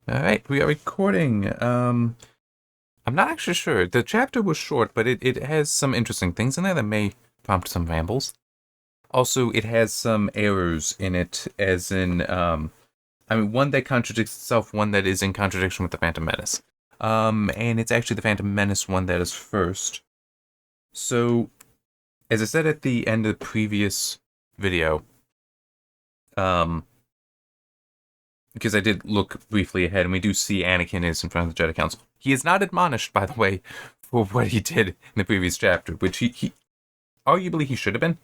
All right, we are recording. I'm not actually sure. The chapter was short, but it has some interesting things in there that may prompt some rambles. Also, it has some errors in it, as in, I mean, one that contradicts itself, one that is in contradiction with the Phantom Menace. And it's actually the Phantom Menace one that is first. So, as I said at the end of the previous video, um, because I did look briefly ahead, and we do see Anakin is in front of the Jedi Council. He is not admonished, by the way, for what he did in the previous chapter, which he arguably he should have been.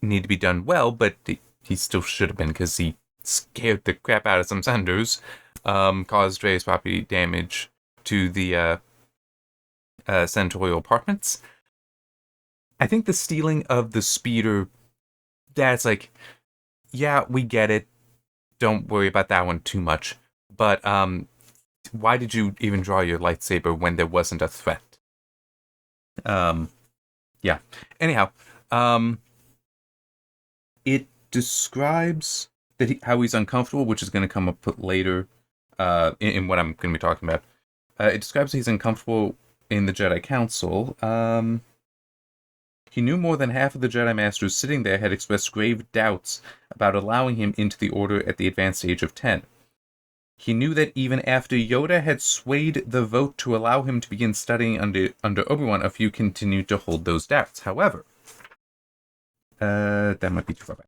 Need to be done well, but he still should have been because he scared the crap out of some senators, caused various property damage to the senatorial apartments. I think the stealing of the speeder, that's like, yeah, we get it. Don't worry about that one too much. But why did you even draw your lightsaber when there wasn't a threat? Um, yeah. Anyhow, it describes how he's uncomfortable, which is going to come up later in what I'm going to be talking about. It describes he's uncomfortable in the Jedi Council. He knew more than half of the Jedi Masters sitting there had expressed grave doubts about allowing him into the Order at the advanced age of 10. He knew that even after Yoda had swayed the vote to allow him to begin studying under Obi-Wan, a few continued to hold those doubts. However, that might be too far back.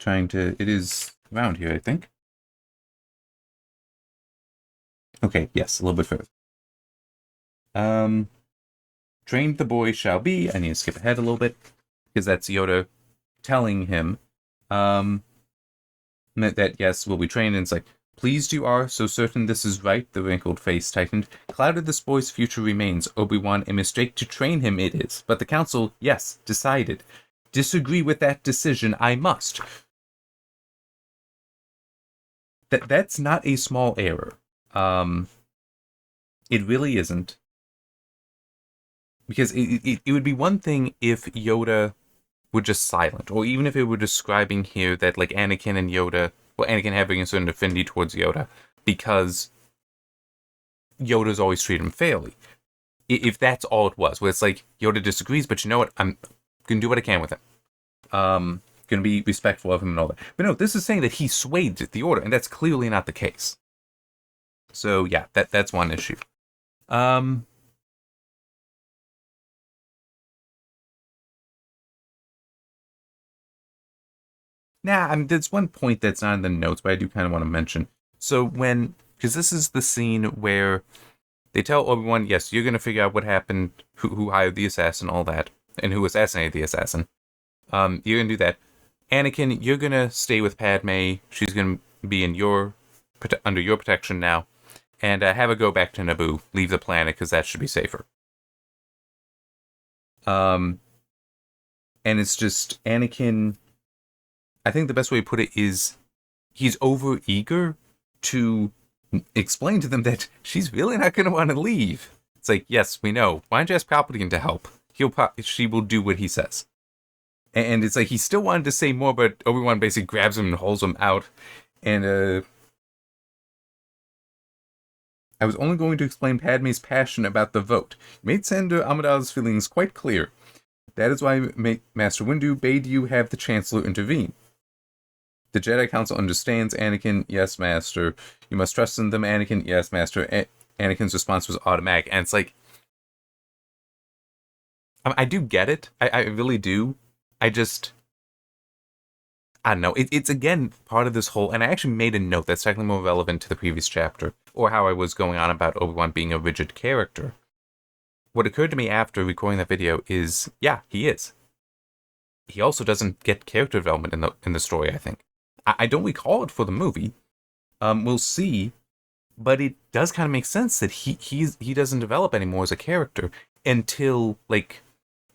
It is around here, I think. Okay, yes, a little bit further. Trained the boy shall be. I need to skip ahead a little bit because that's Yoda telling him, that yes, will be trained. And it's like, pleased you are, so certain this is right. The wrinkled face tightened. Clouded this boy's future remains. Obi-Wan, a mistake to train him it is. But the council, yes, decided. Disagree with that decision, I must. That's not a small error. It really isn't. Because it would be one thing if Yoda were just silent, or even if it were describing here that like Anakin and Yoda, well, Anakin having a certain affinity towards Yoda because Yoda's always treated him fairly. If that's all it was, where it's like Yoda disagrees, but you know what, I'm gonna do what I can with him. Gonna be respectful of him and all that. But no, this is saying that he swayed the Order, and that's clearly not the case. So yeah, that's one issue. Nah, I mean, there's one point that's not in the notes, but I do kind of want to mention. So because this is the scene where they tell Obi-Wan, yes, you're going to figure out what happened, who hired the assassin, all that, and who assassinated the assassin. You're going to do that. Anakin, you're going to stay with Padme. She's going to be under your protection now. And have her go back to Naboo. Leave the planet, because that should be safer. And it's just Anakin. I think the best way to put it is he's over eager to explain to them that she's really not going to want to leave. It's like, yes, we know. Why don't you ask Palpatine to help? She will do what he says. And it's like he still wanted to say more, but Obi-Wan basically grabs him and holds him out. And I was only going to explain Padme's passion about the vote. You made Senator Amidala's feelings quite clear. That is why Master Windu bade you have the Chancellor intervene. The Jedi Council understands, Anakin. Yes, Master. You must trust in them, Anakin. Yes, Master. Anakin's response was automatic. And it's like, I do get it. I really do. I don't know. It's again part of this whole, and I actually made a note that's technically more relevant to the previous chapter, or how I was going on about Obi-Wan being a rigid character. What occurred to me after recording that video is, yeah, he is. He also doesn't get character development in the story, I think. I don't recall it for the movie. We'll see, but it does kind of make sense that he doesn't develop anymore as a character until like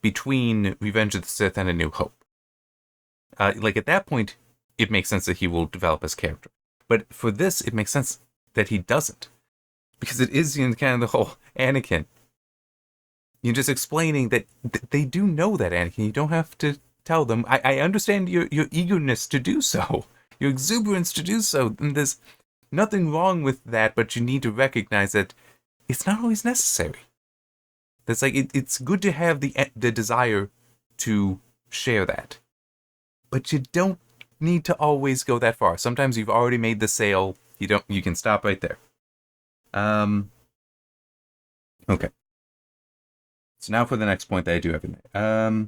between Revenge of the Sith and A New Hope. Like at that point, it makes sense that he will develop as character. But for this, it makes sense that he doesn't, because it is kind of the whole Anakin. You're just explaining that they do know that, Anakin. You don't have to tell them. I understand your eagerness to do so, your exuberance to do so, and there's nothing wrong with that, but you need to recognize that it's not always necessary. That's like it's good to have the desire to share that, but you don't need to always go that far. Sometimes you've already made the sale. You can stop right there. Okay. So now for the next point that I do have in there.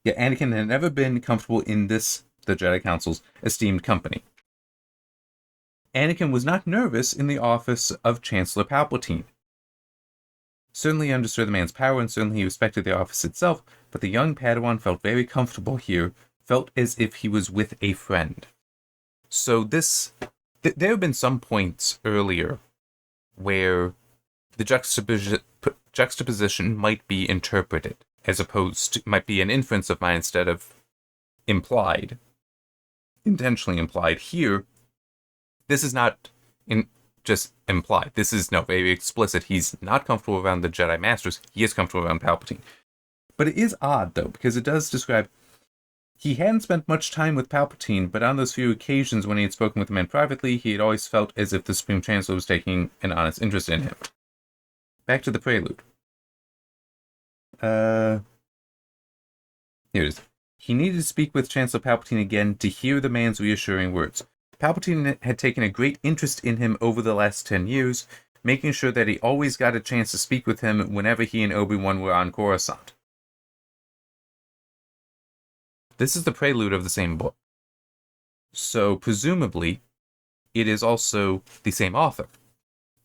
Yeah, Anakin had never been comfortable in the Jedi Council's esteemed company. Anakin was not nervous in the office of Chancellor Palpatine. Certainly he understood the man's power, and certainly he respected the office itself, but the young Padawan felt very comfortable here, felt as if he was with a friend. So there have been some points earlier where the juxtaposition might be interpreted, as opposed to, might be an inference of mine instead of implied, intentionally implied. Here, this is not just implied. This is very explicit. He's not comfortable around the Jedi Masters. He is comfortable around Palpatine. But it is odd, though, because it does describe he hadn't spent much time with Palpatine, but on those few occasions when he had spoken with the man privately, he had always felt as if the Supreme Chancellor was taking an honest interest in him. Back to the prelude. Here it is. He needed to speak with Chancellor Palpatine again to hear the man's reassuring words. Palpatine had taken a great interest in him over the last 10 years, making sure that he always got a chance to speak with him whenever he and Obi-Wan were on Coruscant. This is the prelude of the same book. So, presumably, it is also the same author.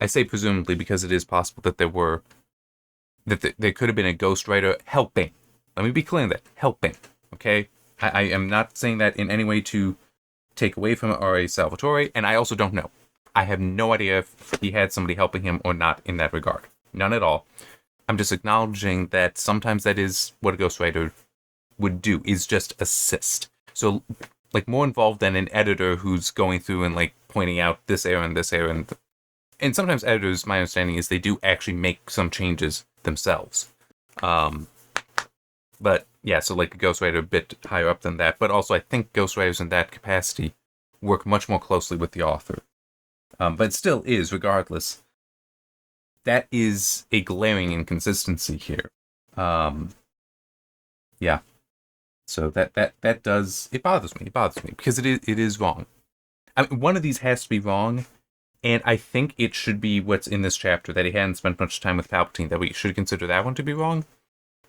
I say presumably because it is possible that there could have been a ghostwriter helping. Let me be clear on that. Helping. Okay? I am not saying that in any way to take away from R.A. Salvatore, and I also don't know. I have no idea if he had somebody helping him or not in that regard. None at all. I'm just acknowledging that sometimes that is what a ghostwriter would do, is just assist. So, more involved than an editor who's going through and, pointing out this error and this error. And sometimes editors, my understanding is they do actually make some changes themselves. But, yeah, so, a ghostwriter a bit higher up than that. But also, I think ghostwriters in that capacity work much more closely with the author. But it still is, regardless. That is a glaring inconsistency here. Yeah. So that does, it bothers me. It bothers me because it is wrong. I mean, one of these has to be wrong, and I think it should be what's in this chapter, that he hadn't spent much time with Palpatine, that we should consider that one to be wrong,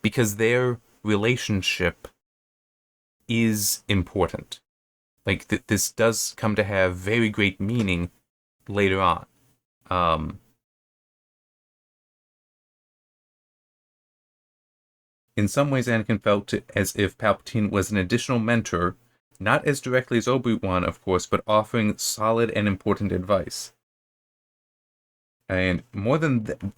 because their relationship is important. This does come to have very great meaning later on. In some ways, Anakin felt as if Palpatine was an additional mentor, not as directly as Obi-Wan, of course, but offering solid and important advice. And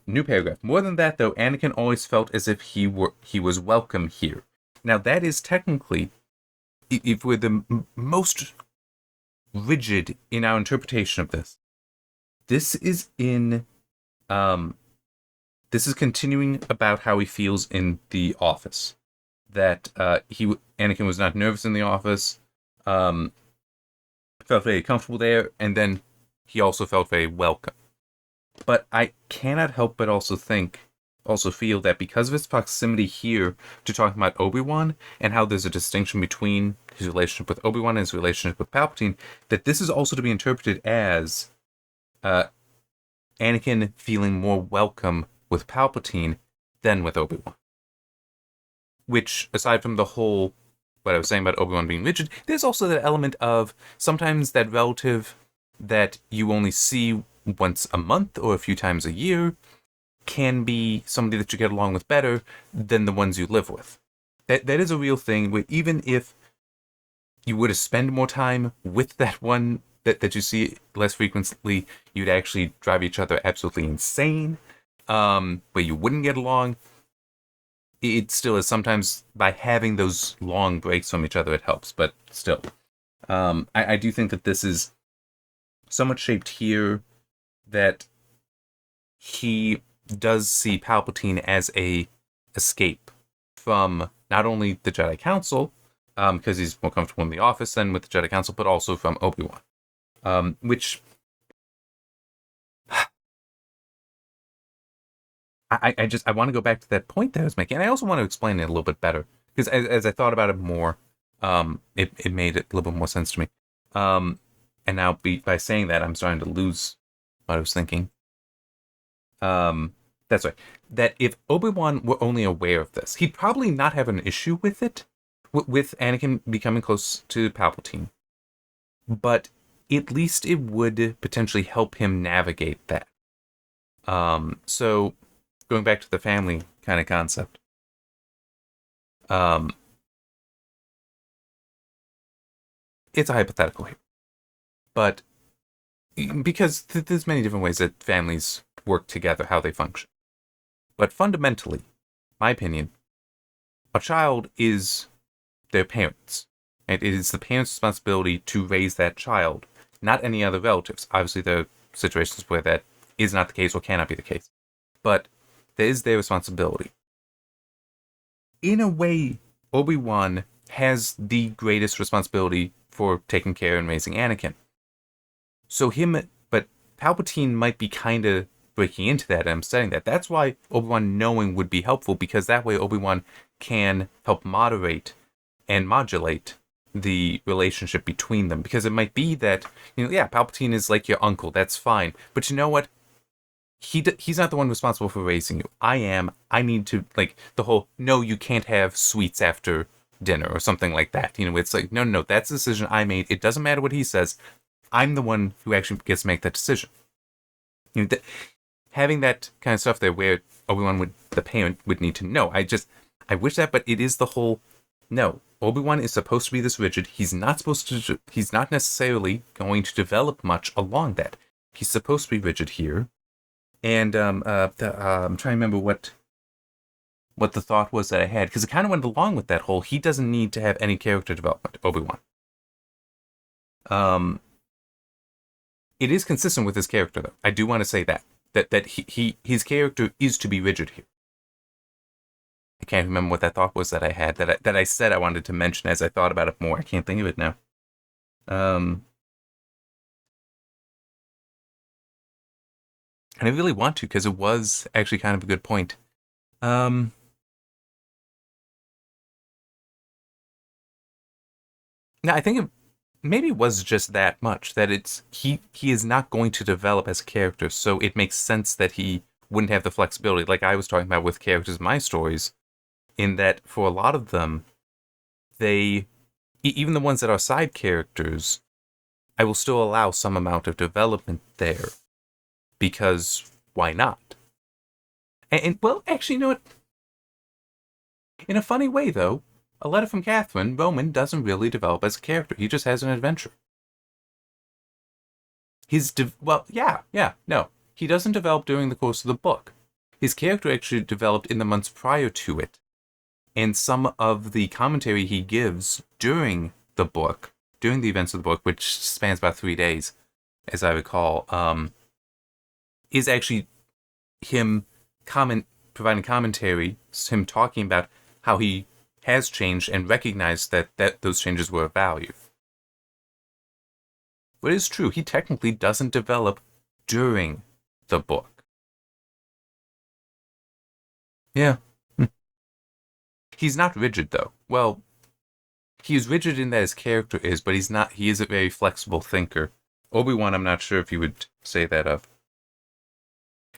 new paragraph. More than that, though, Anakin always felt as if he was welcome here. Now, that is technically, if we're the most rigid in our interpretation of this, this is this is continuing about how he feels in the office. That Anakin was not nervous in the office, felt very comfortable there, and then he also felt very welcome. But I cannot help but also feel that because of his proximity here to talking about Obi-Wan, and how there's a distinction between his relationship with Obi-Wan and his relationship with Palpatine, that this is also to be interpreted as Anakin feeling more welcome with Palpatine than with Obi-Wan. Which, aside from the whole, what I was saying about Obi-Wan being rigid, there's also that element of sometimes that relative that you only see once a month or a few times a year can be somebody that you get along with better than the ones you live with. That is a real thing, where even if you were to spend more time with that one that you see less frequently, you'd actually drive each other absolutely insane, where you wouldn't get along. It still is sometimes, by having those long breaks from each other, it helps, but still. I do think that this is somewhat shaped here, that he does see Palpatine as a escape from not only the Jedi Council, because he's more comfortable in the office than with the Jedi Council, but also from Obi-Wan. Which I want to go back to that point that I was making. And I also want to explain it a little bit better, because as I thought about it more, it made it a little bit more sense to me. And now by saying that, I'm starting to lose what I was thinking. That's right. That if Obi-Wan were only aware of this, he'd probably not have an issue with it, with Anakin becoming close to Palpatine. But at least it would potentially help him navigate that. So going back to the family kind of concept. It's a hypothetical here. But because there's many different ways that families work together, how they function. But fundamentally, my opinion, a child is their parents. And it is the parents' responsibility to raise that child, not any other relatives. Obviously, there are situations where that is not the case or cannot be the case. But that is their responsibility. In a way, Obi-Wan has the greatest responsibility for taking care and raising Anakin. So but Palpatine might be kind of breaking into that, and I'm saying that. That's why Obi-Wan knowing would be helpful, because that way Obi-Wan can help moderate and modulate the relationship between them. Because it might be that, Palpatine is like your uncle, that's fine. But you know what? He's not the one responsible for raising you. I am. I need to, the whole, no, you can't have sweets after dinner or something like that. It's like, no, that's the decision I made. It doesn't matter what he says. I'm the one who actually gets to make that decision. Having that kind of stuff there where Obi-Wan the parent would need to know. I wish that, but it is the whole, no, Obi-Wan is supposed to be this rigid. He's not necessarily going to develop much along that. He's supposed to be rigid here. And I'm trying to remember what the thought was that I had, because it kind of went along with that whole, he doesn't need to have any character development, Obi-Wan. It is consistent with his character, though. I do want to say that his character is to be rigid here. I can't remember what that thought was that I had, that I said I wanted to mention as I thought about it more. I can't think of it now. And I really want to, because it was actually kind of a good point. No, I think maybe it was just that much, that he is not going to develop as a character, so it makes sense that he wouldn't have the flexibility, like I was talking about with characters in my stories, in that for a lot of them, even the ones that are side characters, I will still allow some amount of development there. Because why not? And well, actually, you know what? In a funny way, though, A Letter from Catherine, Roman doesn't really develop as a character. He just has an adventure. No. He doesn't develop during the course of the book. His character actually developed in the months prior to it. And some of the commentary he gives during the events of the book, which spans about 3 days, as I recall, is actually him providing commentary, him talking about how he has changed and recognized that those changes were of value. But it is true, he technically doesn't develop during the book. Yeah. He's not rigid, though. Well, he is rigid in that his character is, but he is a very flexible thinker. Obi-Wan, I'm not sure if you would say that of.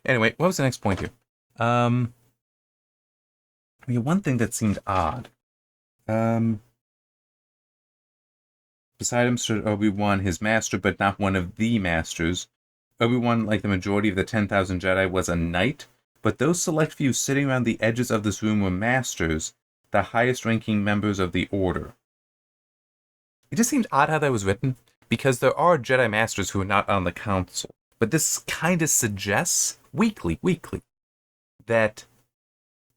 Anyway, what was the next point here? One thing that seemed odd. Beside him stood Obi-Wan, his master, but not one of the masters. Obi-Wan, like the majority of the 10,000 Jedi, was a knight, but those select few sitting around the edges of this room were masters, the highest-ranking members of the Order. It just seemed odd how that was written, because there are Jedi Masters who are not on the Council. But this kind of suggests, weekly, that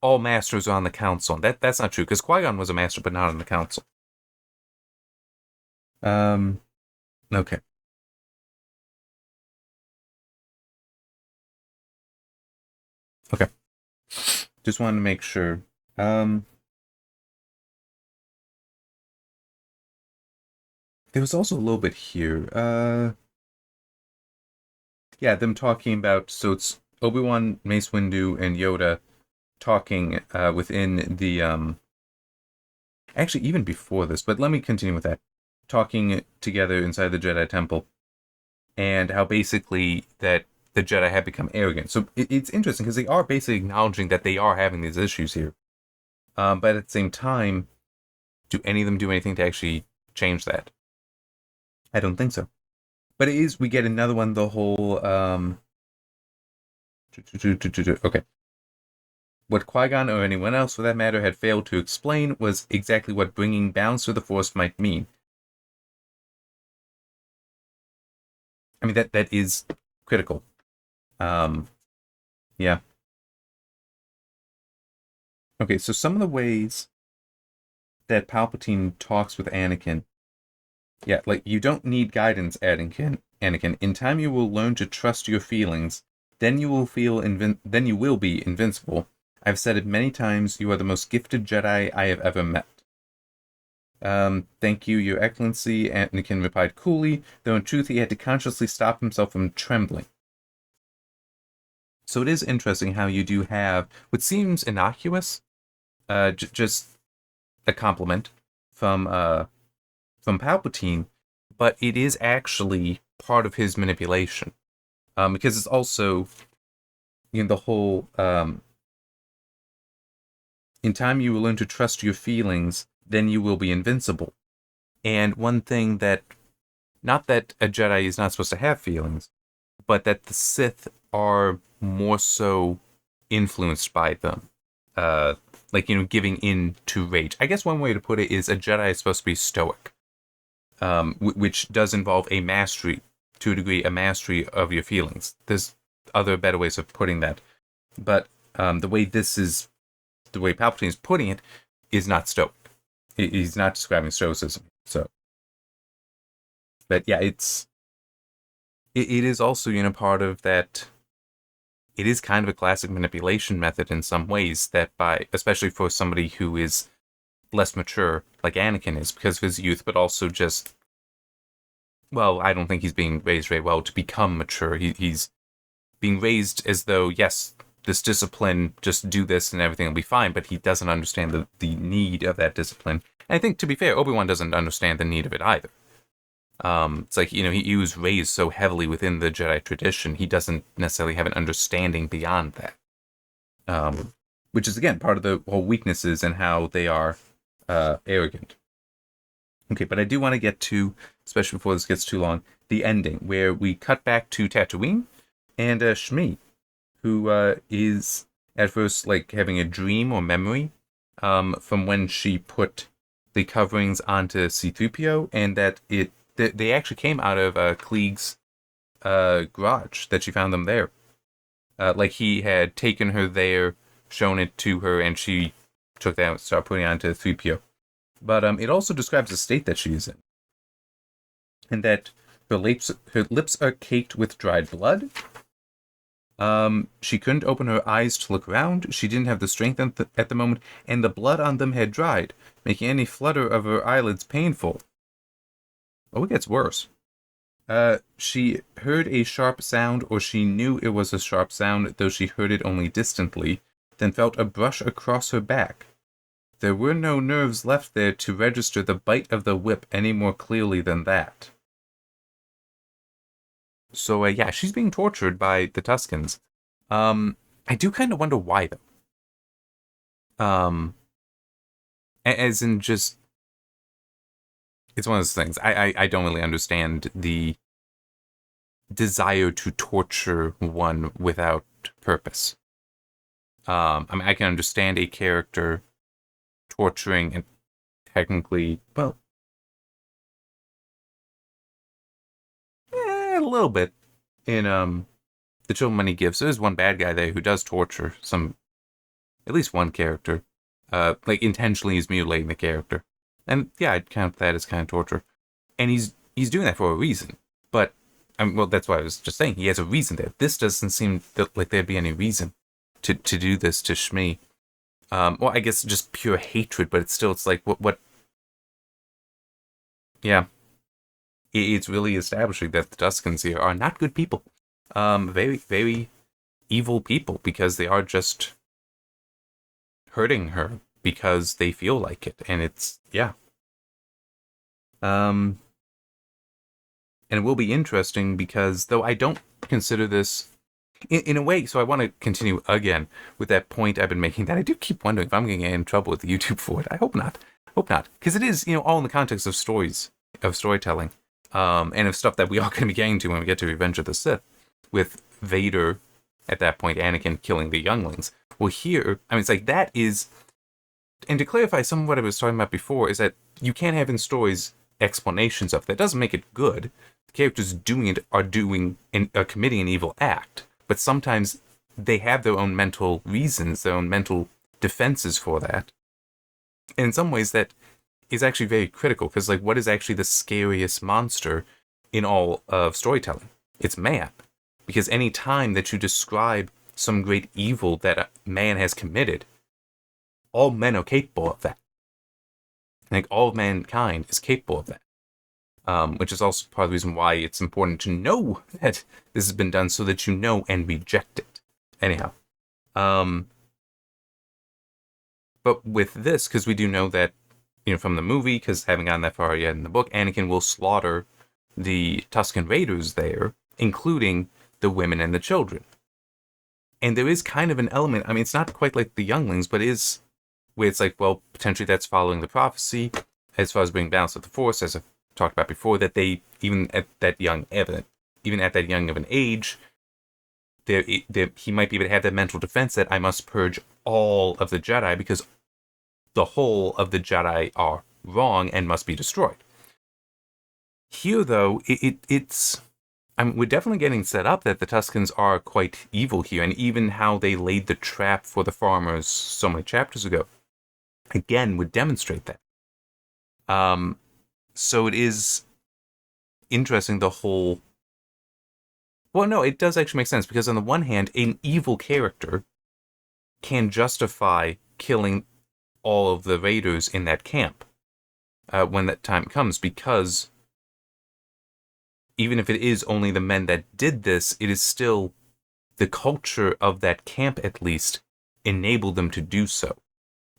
all Masters are on the Council. And that's not true, because Qui-Gon was a Master, but not on the Council. Okay. Okay. Just wanted to make sure. There was also a little bit here. Yeah, them talking about, so it's Obi-Wan, Mace Windu, and Yoda talking within the actually even before this, but let me continue with that. Talking together inside the Jedi Temple, and how basically that the Jedi have become arrogant. So it's interesting because they are basically acknowledging that they are having these issues here. But at the same time, do any of them do anything to actually change that? I don't think so. But it is, we get another one, the whole, okay. What Qui-Gon or anyone else for that matter had failed to explain was exactly what bringing balance to the Force might mean. I mean, that is critical. Yeah. Okay, so some of the ways that Palpatine talks with Anakin. Yeah, like, you don't need guidance, Anakin. In time you will learn to trust your feelings. Then you will then you will be invincible. I've said it many times, you are the most gifted Jedi I have ever met. Thank you, Your Excellency, Anakin replied coolly, though in truth he had to consciously stop himself from trembling. So it is interesting how you do have what seems innocuous, just a compliment from Palpatine, but it is actually part of his manipulation, because it's also, the whole in time you will learn to trust your feelings, then you will be invincible. And one thing that, not that a Jedi is not supposed to have feelings, but that the Sith are more so influenced by them. Like, giving in to rage. I guess one way to put it is a Jedi is supposed to be stoic, which does involve a mastery, to a degree, a mastery of your feelings. There's other better ways of putting that. But the way Palpatine is putting it is not stoic. He's not describing stoicism. So, but yeah, it is also, part of that. It is kind of a classic manipulation method in some ways, that especially for somebody who is less mature, like Anakin is, because of his youth, but also just, well, I don't think he's being raised very well to become mature. He's being raised as though, yes, this discipline, just do this and everything will be fine, but he doesn't understand the need of that discipline. And I think, to be fair, Obi-Wan doesn't understand the need of it either. It's like, he was raised so heavily within the Jedi tradition, he doesn't necessarily have an understanding beyond that. Which is, again, part of the whole weaknesses and how they are arrogant. Okay, but I do want to get to, especially before this gets too long, the ending, where we cut back to Tatooine and Shmi, who is at first like having a dream or memory from when she put the coverings onto C-3PO, and that they actually came out of Klieg's garage, that she found them there. Like, he had taken her there, shown it to her, and she took that and started putting it onto 3PO. But it also describes the state that she is in. And that her lips are caked with dried blood. She couldn't open her eyes to look around. She didn't have the strength at the moment, and the blood on them had dried, making any flutter of her eyelids painful. Oh, it gets worse. She heard a sharp sound, or she knew it was a sharp sound, though she heard it only distantly, then felt a brush across her back. There were no nerves left there to register the bite of the whip any more clearly than that. So, yeah, she's being tortured by the Tuskens. I do kind of wonder why, though. As in just, it's one of those things. I don't really understand the desire to torture one without purpose. I mean, I can understand a character torturing and technically, well, a little bit in The Children Money Gives. There's one bad guy there who does torture at least one character. Like, intentionally is mutilating the character. And yeah, I'd count that as kind of torture. And he's doing that for a reason. But, well, that's why I was just saying, he has a reason there. This doesn't seem like there'd be any reason. to do this to Shmi. Well, I guess just pure hatred, but it's like, what, yeah. It's really establishing that the Tuscans here are not good people. Very, very evil people, because they are just hurting her because they feel like it. And it's, yeah. And it will be interesting because, though I don't consider this in a way, so I want to continue again with that point I've been making, that I do keep wondering if I'm going to get in trouble with YouTube for it. I hope not. Hope not. Because it is, all in the context of storytelling, and of stuff that we are going to be getting to when we get to Revenge of the Sith, with Vader, at that point, Anakin killing the younglings. Well, here, I mean, it's like, that is, and to clarify some of what I was talking about before, is that you can't have in stories explanations of it. That doesn't make it good. The characters doing it are committing an evil act, but sometimes they have their own mental reasons, their own mental defenses for that. And in some ways, that is actually very critical, because, like, what is actually the scariest monster in all of storytelling? It's man. Because any time that you describe some great evil that a man has committed, all men are capable of that. Like, all of mankind is capable of that. Which is also part of the reason why it's important to know that this has been done, so that you know and reject it. Anyhow. But with this, because we do know that, from the movie, because haven't gotten that far yet in the book, Anakin will slaughter the Tusken Raiders there, including the women and the children. And there is kind of an element, I mean, it's not quite like the younglings, but it is where it's like, well, potentially that's following the prophecy, as far as being balanced with the Force, as I've talked about before, that they, even at that young of an age, he might be able to have that mental defense that I must purge all of the Jedi, because the whole of the Jedi are wrong and must be destroyed. Here, though, we're definitely getting set up that the Tuscans are quite evil here, and even how they laid the trap for the farmers so many chapters ago, again, would demonstrate that. So it is interesting, the whole... Well, no, it does actually make sense, because on the one hand, an evil character can justify killing all of the raiders in that camp when that time comes, because even if it is only the men that did this, it is still the culture of that camp, at least, enabled them to do so.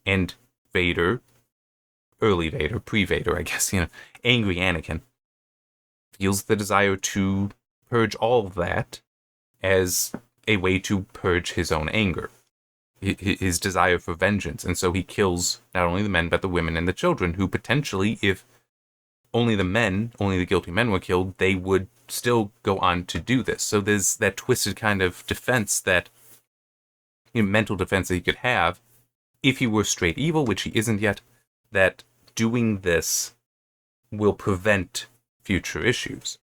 And Vader, early Vader, pre-Vader, I guess, angry Anakin, feels the desire to purge all of that as a way to purge his own anger, his desire for vengeance. And so he kills not only the men, but the women and the children, who potentially, if only the guilty men were killed, they would still go on to do this. So there's that twisted kind of defense, that mental defense that he could have if he were straight evil, which he isn't yet, that doing this will prevent future issues.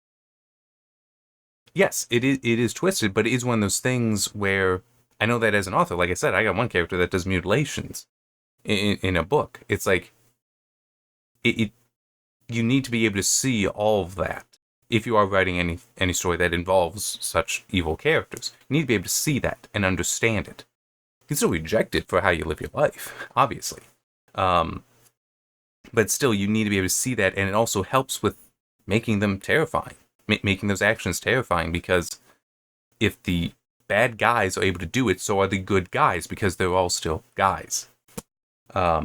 Yes, it is twisted, but it is one of those things where I know that as an author, like I said, I got one character that does mutilations in a book. It's like, you need to be able to see all of that if you are writing any story that involves such evil characters. You need to be able to see that and understand it. You can still reject it for how you live your life, obviously. But still, you need to be able to see that, and it also helps with making them terrifying, making those actions terrifying, because if the bad guys are able to do it, so are the good guys, because they're all still guys. Yeah.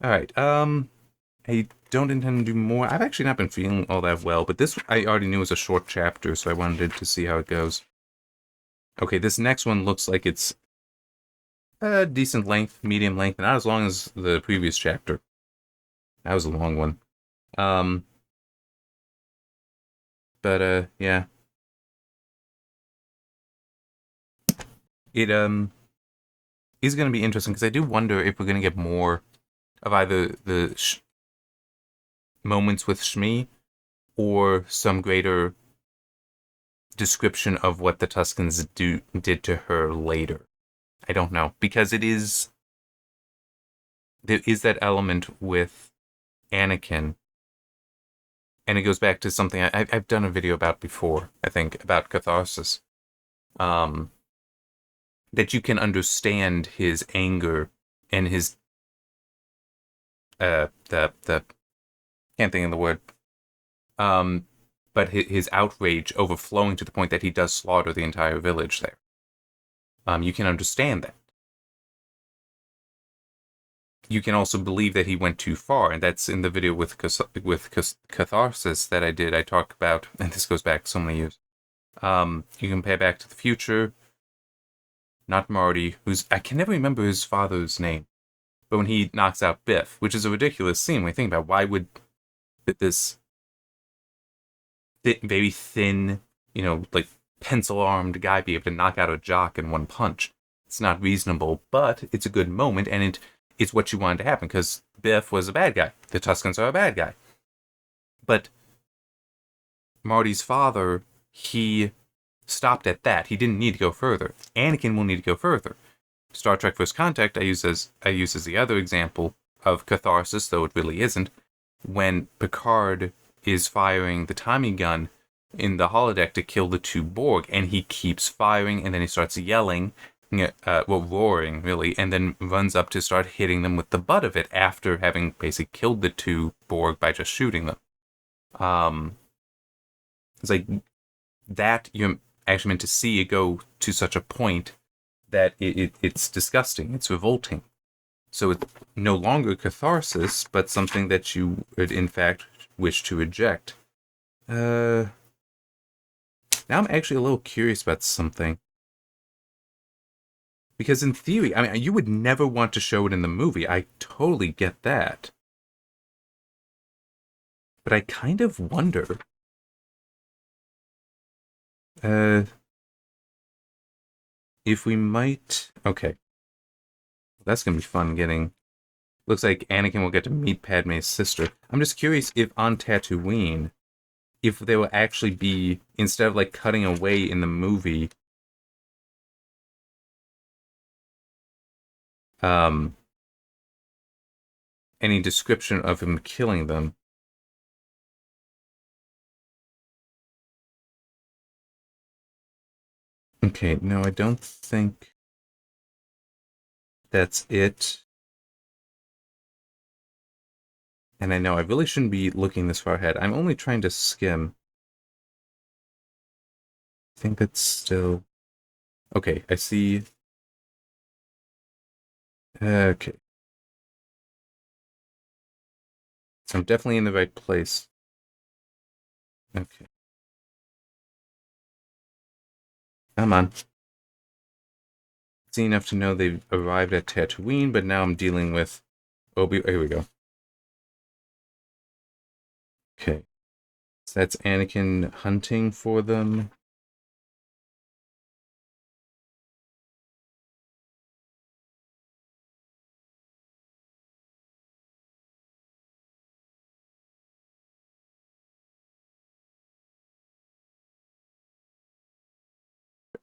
Alright, I don't intend to do more. I've actually not been feeling all that well, but this I already knew was a short chapter, so I wanted to see how it goes. Okay, this next one looks like it's a decent length, medium length, not as long as the previous chapter. That was a long one. But yeah. It is going to be interesting, because I do wonder if we're going to get more of either the moments with Shmi, or some greater description of what the Tuscans did to her later. I don't know, because there is that element with Anakin, and it goes back to something I've done a video about before, I think, about catharsis, that you can understand his anger and his the can't think of the word, um, but his outrage overflowing to the point that he does slaughter the entire village there. You can understand that. You can also believe that he went too far, and that's in the video with catharsis that I did. I talk about, and this goes back so many years. You compare Back to the Future, not Marty, I can never remember his father's name, but when he knocks out Biff, which is a ridiculous scene when you think about why would this very thin, like pencil-armed guy be able to knock out a jock in one punch? It's not reasonable, but it's a good moment, and it's what you wanted to happen, because Biff was a bad guy. The Tuscans are a bad guy. But Marty's father, he stopped at that. He didn't need to go further. Anakin will need to go further. Star Trek First Contact I use as the other example of catharsis, though it really isn't, when Picard is firing the Tommy gun in the holodeck to kill the two Borg, and he keeps firing, and then he starts yelling, roaring, really, and then runs up to start hitting them with the butt of it after having basically killed the two Borg by just shooting them. It's like that you're actually meant to see it go to such a point that it's disgusting, it's revolting. So it's no longer catharsis, but something that you would, in fact, wish to reject. Now I'm actually a little curious about something. Because in theory, I mean, you would never want to show it in the movie. I totally get that. But I kind of wonder. If we might... Okay. That's going to be fun getting... Looks like Anakin will get to meet Padme's sister. I'm just curious if on Tatooine, if there will actually be, instead of like cutting away in the movie, any description of him killing them. Okay, no, I don't think that's it. And I know I really shouldn't be looking this far ahead. I'm only trying to skim. I think that's still... Okay, I see... Okay. So I'm definitely in the right place. Okay. Come on. It's enough to know they've arrived at Tatooine, but now I'm dealing with... Here we go. Okay. So that's Anakin hunting for them.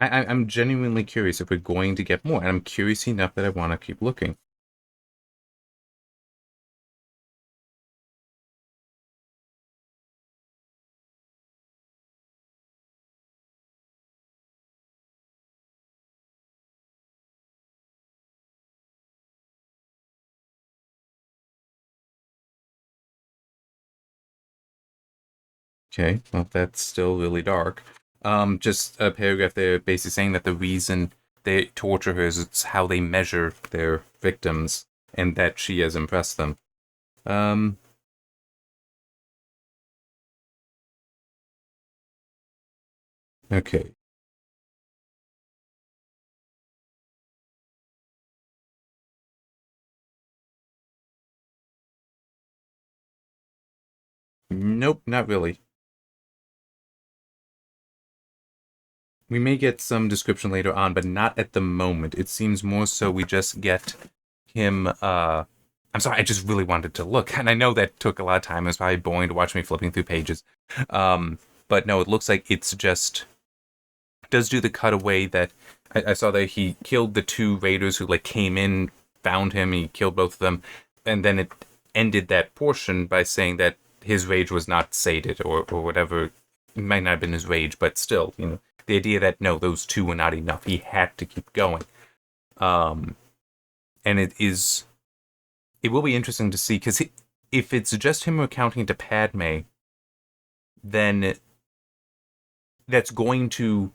I'm genuinely curious if we're going to get more, and I'm curious enough that I want to keep looking. Okay, well, that's still really dark. Just a paragraph there basically saying that the reason they torture her is it's how they measure their victims, and that she has impressed them. Okay. Nope, not really. We may get some description later on, but not at the moment. It seems more so we just get him, I'm sorry, I just really wanted to look, and I know that took a lot of time. It was probably boring to watch me flipping through pages. But no, it looks like it's just... does do the cutaway that... I saw that he killed the two raiders who, like, came in, found him, he killed both of them, and then it ended that portion by saying that his rage was not sated, or whatever it might not have been his rage, but still, the idea that no, those two were not enough. He had to keep going. And it will be interesting to see, because if it's just him recounting to Padme, then that's going to,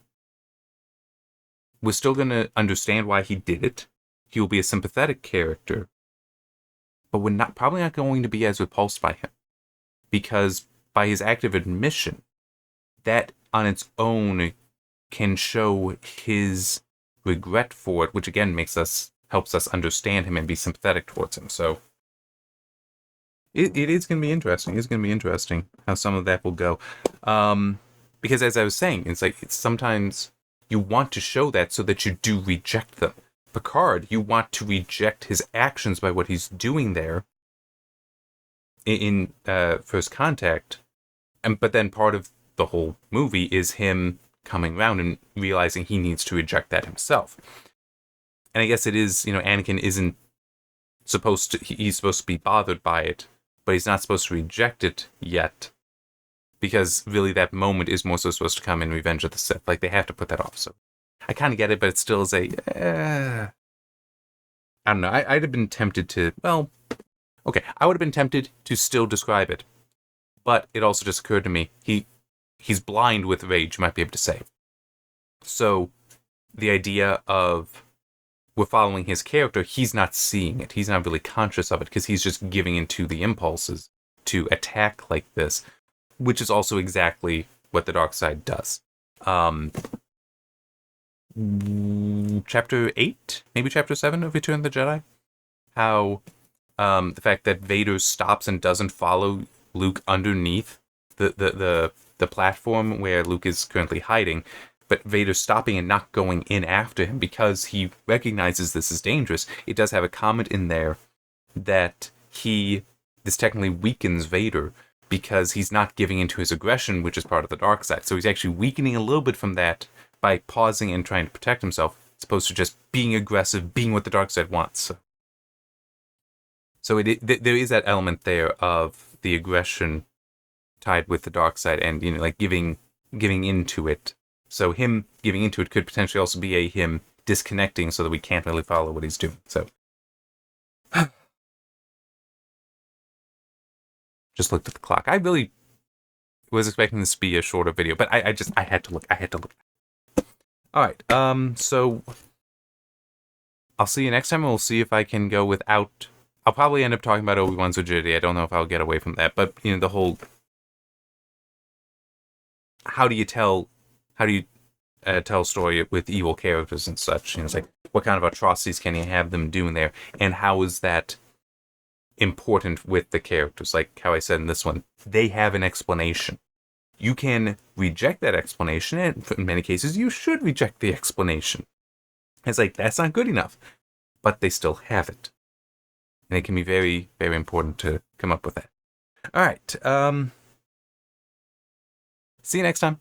we're still going to understand why he did it. He will be a sympathetic character, but we're probably not going to be as repulsed by him, because by his active admission, that on its own can show his regret for it, which again helps us understand him and be sympathetic towards him. So it is going to be interesting. It's going to be interesting how some of that will go. Because as I was saying, it's sometimes you want to show that so that you do reject them. Picard, you want to reject his actions by what he's doing there in First Contact, but then part of the whole movie is him coming around and realizing he needs to reject that himself. And I guess it is, Anakin isn't supposed to, he's supposed to be bothered by it, but he's not supposed to reject it yet, because really that moment is more so supposed to come in Revenge of the Sith. Like, they have to put that off. So I kind of get it, but it still is I don't know. I'd have been tempted to, I would have been tempted to still describe it, but it also just occurred to me, he's blind with rage, you might be able to say. So the idea of we're following his character, he's not seeing it. He's not really conscious of it, because he's just giving into the impulses to attack like this, which is also exactly what the dark side does. Chapter 8, maybe Chapter 7 of Return of the Jedi, how the fact that Vader stops and doesn't follow Luke underneath the platform where Luke is currently hiding, but Vader stopping and not going in after him because he recognizes this is dangerous. It does have a comment in there that this technically weakens Vader, because he's not giving into his aggression, which is part of the dark side. So he's actually weakening a little bit from that by pausing and trying to protect himself, as opposed to just being aggressive, being what the dark side wants. So there is that element there of the aggression tied with the dark side, and giving into it. So him giving into it could potentially also be him disconnecting, so that we can't really follow what he's doing. So just looked at the clock. I really was expecting this to be a shorter video, but I had to look. All right. So I'll see you next time. We'll see if I can go without. I'll probably end up talking about Obi-Wan's rigidity. I don't know if I'll get away from that, but the whole. How do you tell a story with evil characters and such? It's like, what kind of atrocities can you have them doing there, and how is that important with the characters? Like how I said in this one, they have an explanation. You can reject that explanation, and in many cases, you should reject the explanation. It's like, that's not good enough, but they still have it, and it can be very, very important to come up with that. All right. See you next time.